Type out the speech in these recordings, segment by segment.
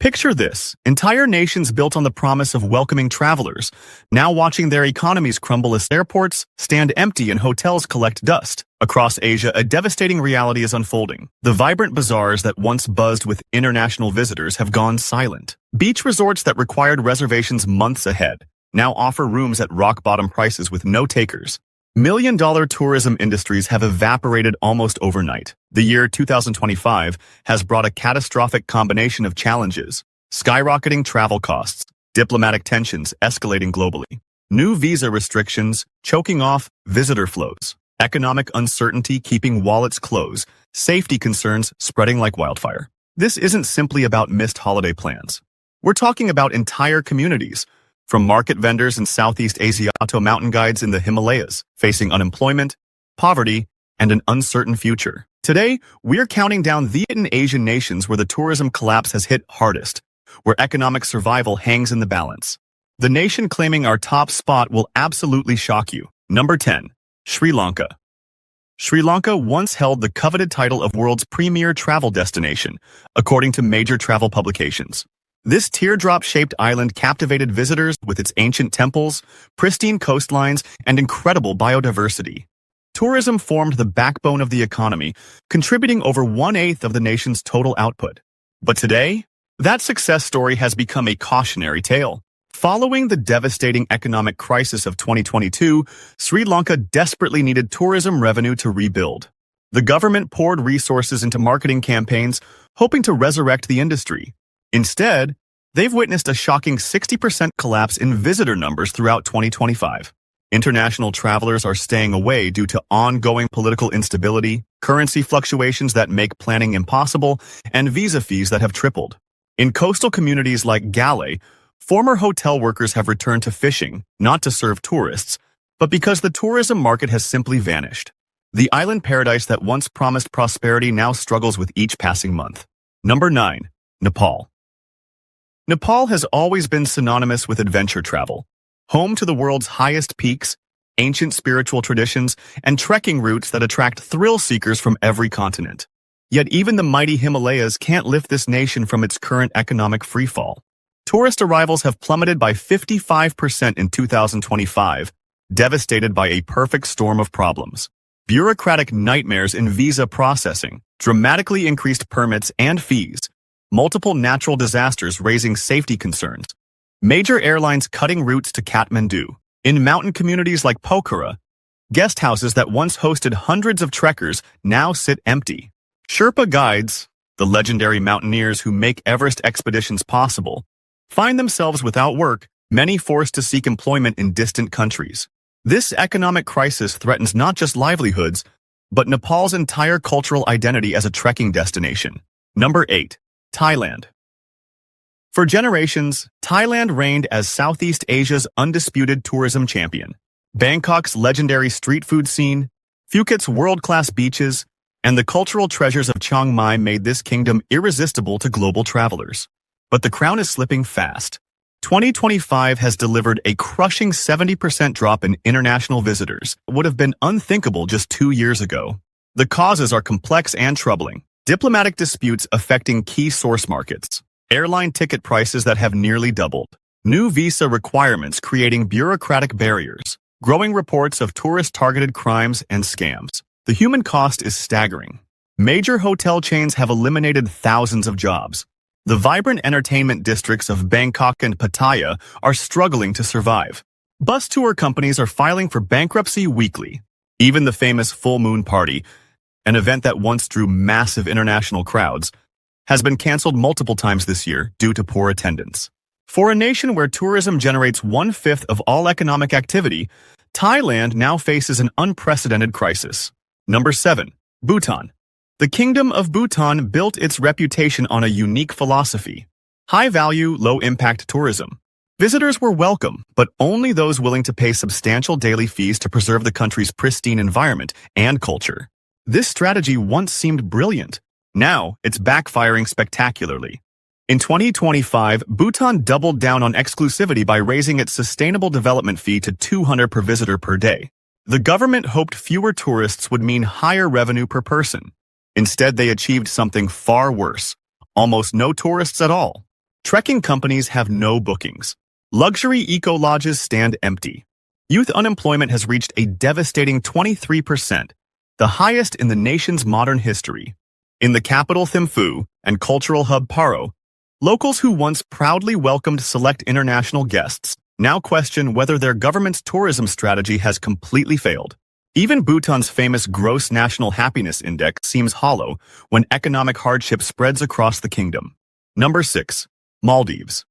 Picture this, entire nations built on the promise of welcoming travelers, now watching their economies crumble as airports stand empty and hotels collect dust. Across Asia, a devastating reality is unfolding. The vibrant bazaars that once buzzed with international visitors have gone silent. Beach resorts that required reservations months ahead now offer rooms at rock-bottom prices with no takers. Million-dollar tourism industries have evaporated almost overnight. The year 2025 has brought a catastrophic combination of challenges: skyrocketing travel costs, diplomatic tensions escalating globally, new visa restrictions choking off visitor flows, economic uncertainty keeping wallets closed, safety concerns spreading like wildfire. This isn't simply about missed holiday plans. We're talking about entire communities, from market vendors in Southeast Asia to mountain guides in the Himalayas, facing unemployment, poverty, and an uncertain future. Today, we're counting down the Asian nations where the tourism collapse has hit hardest, where economic survival hangs in the balance. The nation claiming our top spot will absolutely shock you. Number 10. Sri Lanka. Sri Lanka once held the coveted title of world's premier travel destination, according to major travel publications. This teardrop-shaped island captivated visitors with its ancient temples, pristine coastlines, and incredible biodiversity. Tourism formed the backbone of the economy, contributing over 1/8 of the nation's total output. But today, that success story has become a cautionary tale. Following the devastating economic crisis of 2022, Sri Lanka desperately needed tourism revenue to rebuild. The government poured resources into marketing campaigns, hoping to resurrect the industry. Instead, they've witnessed a shocking 60% collapse in visitor numbers throughout 2025. International travelers are staying away due to ongoing political instability, currency fluctuations that make planning impossible, and visa fees that have tripled. In coastal communities like Gale, former hotel workers have returned to fishing, not to serve tourists, but because the tourism market has simply vanished. The island paradise that once promised prosperity now struggles with each passing month. Number 9. Nepal. Nepal has always been synonymous with adventure travel, home to the world's highest peaks, ancient spiritual traditions, and trekking routes that attract thrill seekers from every continent. Yet even the mighty Himalayas can't lift this nation from its current economic freefall. Tourist arrivals have plummeted by 55% in 2025, devastated by a perfect storm of problems. Bureaucratic nightmares in visa processing, dramatically increased permits and fees, multiple natural disasters raising safety concerns, major airlines cutting routes to Kathmandu. In mountain communities like Pokhara, guest houses that once hosted hundreds of trekkers now sit empty. Sherpa guides, the legendary mountaineers who make Everest expeditions possible, find themselves without work, many forced to seek employment in distant countries. This economic crisis threatens not just livelihoods, but Nepal's entire cultural identity as a trekking destination. Number 8. Thailand. For generations, Thailand reigned as Southeast Asia's undisputed tourism champion. Bangkok's legendary street food scene, Phuket's world-class beaches, and the cultural treasures of Chiang Mai made this kingdom irresistible to global travelers. But the crown is slipping fast. 2025 has delivered a crushing 70% drop in international visitors, would have been unthinkable just 2 years ago. The causes are complex and troubling. Diplomatic disputes affecting key source markets, airline ticket prices that have nearly doubled, new visa requirements creating bureaucratic barriers, growing reports of tourist-targeted crimes and scams. The human cost is staggering. Major hotel chains have eliminated thousands of jobs. The vibrant entertainment districts of Bangkok and Pattaya are struggling to survive. Bus tour companies are filing for bankruptcy weekly. Even the famous Full Moon Party, an event that once drew massive international crowds, has been canceled multiple times this year due to poor attendance. For a nation where tourism generates 1/5 of all economic activity, Thailand now faces an unprecedented crisis. Number 7. Bhutan. The Kingdom of Bhutan built its reputation on a unique philosophy: high-value, low-impact tourism. Visitors were welcome, but only those willing to pay substantial daily fees to preserve the country's pristine environment and culture. This strategy once seemed brilliant. Now, it's backfiring spectacularly. In 2025, Bhutan doubled down on exclusivity by raising its sustainable development fee to $200 per visitor per day. The government hoped fewer tourists would mean higher revenue per person. Instead, they achieved something far worse: almost no tourists at all. Trekking companies have no bookings. Luxury eco-lodges stand empty. Youth unemployment has reached a devastating 23%, the highest in the nation's modern history. In the capital Thimphu and cultural hub Paro, locals who once proudly welcomed select international guests now question whether their government's tourism strategy has completely failed. Even Bhutan's famous Gross National Happiness Index seems hollow when economic hardship spreads across the kingdom. Number 6. Maldives.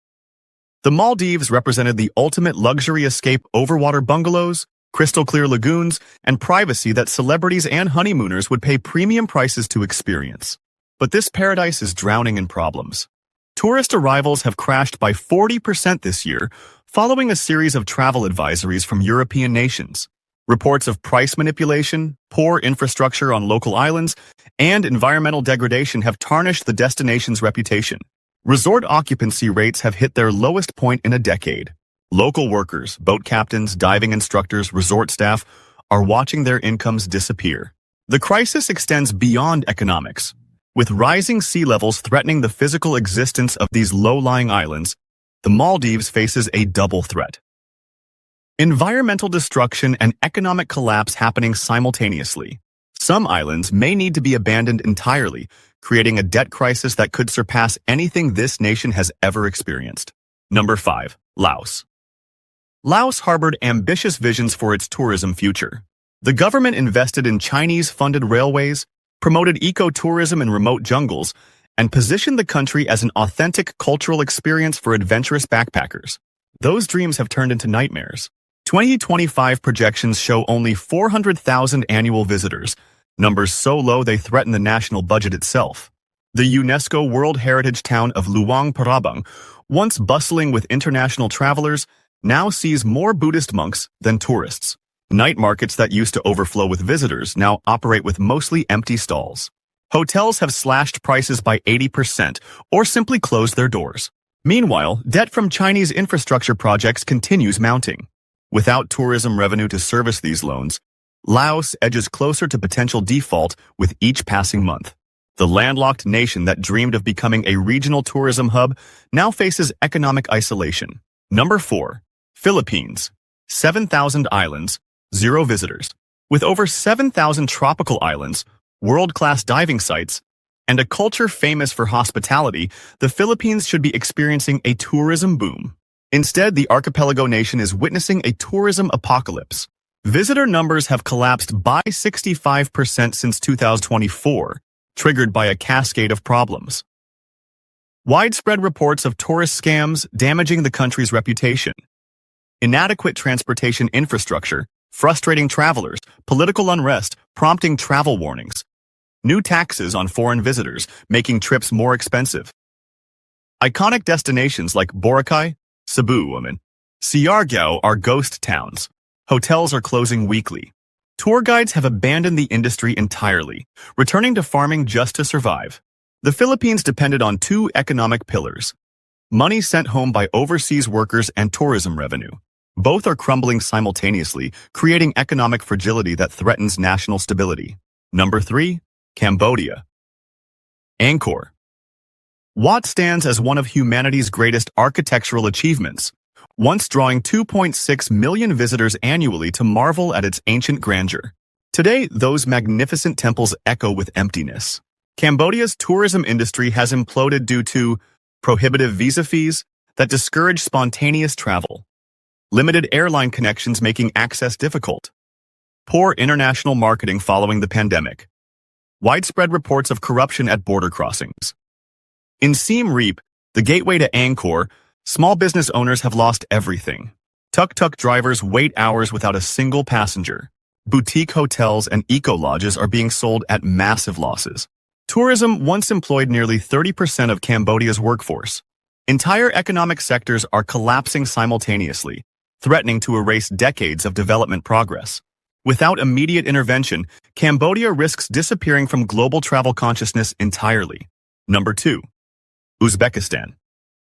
The Maldives represented the ultimate luxury escape: overwater bungalows, crystal-clear lagoons, and privacy that celebrities and honeymooners would pay premium prices to experience. But this paradise is drowning in problems. Tourist arrivals have crashed by 40% this year, following a series of travel advisories from European nations. Reports of price manipulation, poor infrastructure on local islands, and environmental degradation have tarnished the destination's reputation. Resort occupancy rates have hit their lowest point in a decade. Local workers, boat captains, diving instructors, resort staff are watching their incomes disappear. The crisis extends beyond economics. With rising sea levels threatening the physical existence of these low-lying islands, the Maldives faces a double threat. Environmental destruction and economic collapse happening simultaneously. Some islands may need to be abandoned entirely, creating a debt crisis that could surpass anything this nation has ever experienced. Number 5. Laos. Laos harbored ambitious visions for its tourism future. The government invested in Chinese-funded railways, promoted eco-tourism in remote jungles, and positioned the country as an authentic cultural experience for adventurous backpackers. Those dreams have turned into nightmares. 2025 projections show only 400,000 annual visitors, numbers so low they threaten the national budget itself. The UNESCO World Heritage town of Luang Prabang, once bustling with international travelers, now sees more Buddhist monks than tourists. Night markets that used to overflow with visitors now operate with mostly empty stalls. Hotels have slashed prices by 80% or simply closed their doors. Meanwhile, debt from Chinese infrastructure projects continues mounting. Without tourism revenue to service these loans, Laos edges closer to potential default with each passing month. The landlocked nation that dreamed of becoming a regional tourism hub now faces economic isolation. Number 4. Philippines. 7,000 islands, 0 visitors. With over 7,000 tropical islands, world-class diving sites, and a culture famous for hospitality, the Philippines should be experiencing a tourism boom. Instead, the archipelago nation is witnessing a tourism apocalypse. Visitor numbers have collapsed by 65% since 2024, triggered by a cascade of problems. Widespread reports of tourist scams damaging the country's reputation. Inadequate transportation infrastructure, frustrating travelers, political unrest prompting travel warnings. New taxes on foreign visitors, making trips more expensive. Iconic destinations like Boracay, Cebu, and Siargao are ghost towns. Hotels are closing weekly. Tour guides have abandoned the industry entirely, returning to farming just to survive. The Philippines depended on 2 economic pillars: money sent home by overseas workers and tourism revenue. Both are crumbling simultaneously, creating economic fragility that threatens national stability. Number 3. Cambodia. Angkor Wat stands as one of humanity's greatest architectural achievements, once drawing 2.6 million visitors annually to marvel at its ancient grandeur. Today, those magnificent temples echo with emptiness. Cambodia's tourism industry has imploded due to prohibitive visa fees that discourage spontaneous travel, limited airline connections making access difficult, poor international marketing following the pandemic, widespread reports of corruption at border crossings. In Siem Reap, the gateway to Angkor, small business owners have lost everything. Tuk-tuk drivers wait hours without a single passenger. Boutique hotels and eco-lodges are being sold at massive losses. Tourism once employed nearly 30% of Cambodia's workforce. Entire economic sectors are collapsing simultaneously, threatening to erase decades of development progress. Without immediate intervention, Cambodia risks disappearing from global travel consciousness entirely. Number 2. Uzbekistan.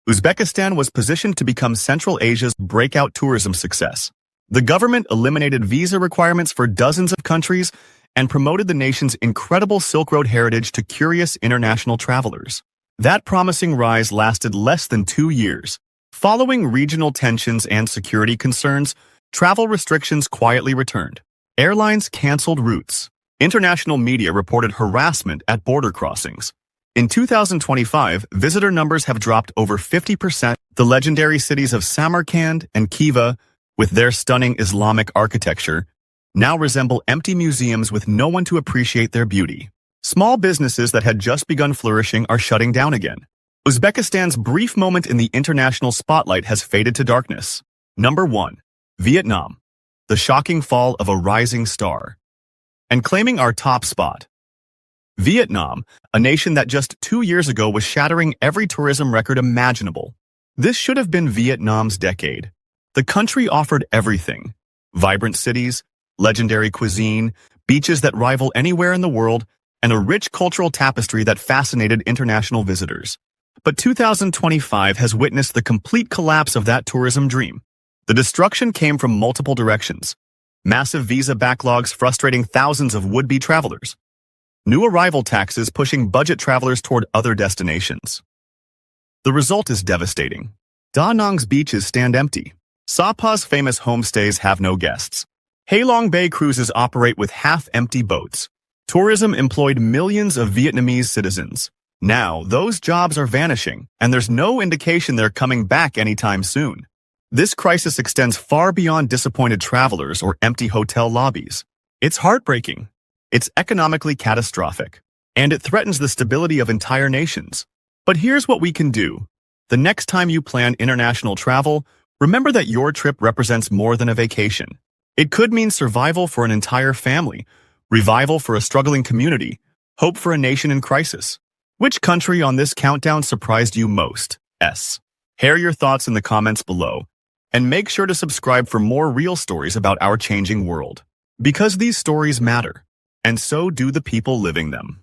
Uzbekistan was positioned to become Central Asia's breakout tourism success. The government eliminated visa requirements for dozens of countries and promoted the nation's incredible Silk Road heritage to curious international travelers. That promising rise lasted less than 2 years. Following regional tensions and security concerns, travel restrictions quietly returned. Airlines canceled routes. International media reported harassment at border crossings. In 2025, visitor numbers have dropped over 50%. The legendary cities of Samarkand and Khiva, with their stunning Islamic architecture, now resemble empty museums with no one to appreciate their beauty. Small businesses that had just begun flourishing are shutting down again. Uzbekistan's brief moment in the international spotlight has faded to darkness. Number 1. Vietnam. The shocking fall of a rising star. And claiming our top spot. Vietnam, a nation that just 2 years ago was shattering every tourism record imaginable. This should have been Vietnam's decade. The country offered everything. Vibrant cities, legendary cuisine, beaches that rival anywhere in the world, and a rich cultural tapestry that fascinated international visitors. But 2025 has witnessed the complete collapse of that tourism dream. The destruction came from multiple directions. Massive visa backlogs frustrating thousands of would-be travelers. New arrival taxes pushing budget travelers toward other destinations. The result is devastating. Da Nang's beaches stand empty. Sapa's famous homestays have no guests. Halong Bay cruises operate with half-empty boats. Tourism employed millions of Vietnamese citizens. Now, those jobs are vanishing, and there's no indication they're coming back anytime soon. This crisis extends far beyond disappointed travelers or empty hotel lobbies. It's heartbreaking. It's economically catastrophic, and it threatens the stability of entire nations. But here's what we can do. The next time you plan international travel, remember that your trip represents more than a vacation. It could mean survival for an entire family, revival for a struggling community, hope for a nation in crisis. Which country on this countdown surprised you most? Share your thoughts in the comments below, and make sure to subscribe for more real stories about our changing world. Because these stories matter, and so do the people living them.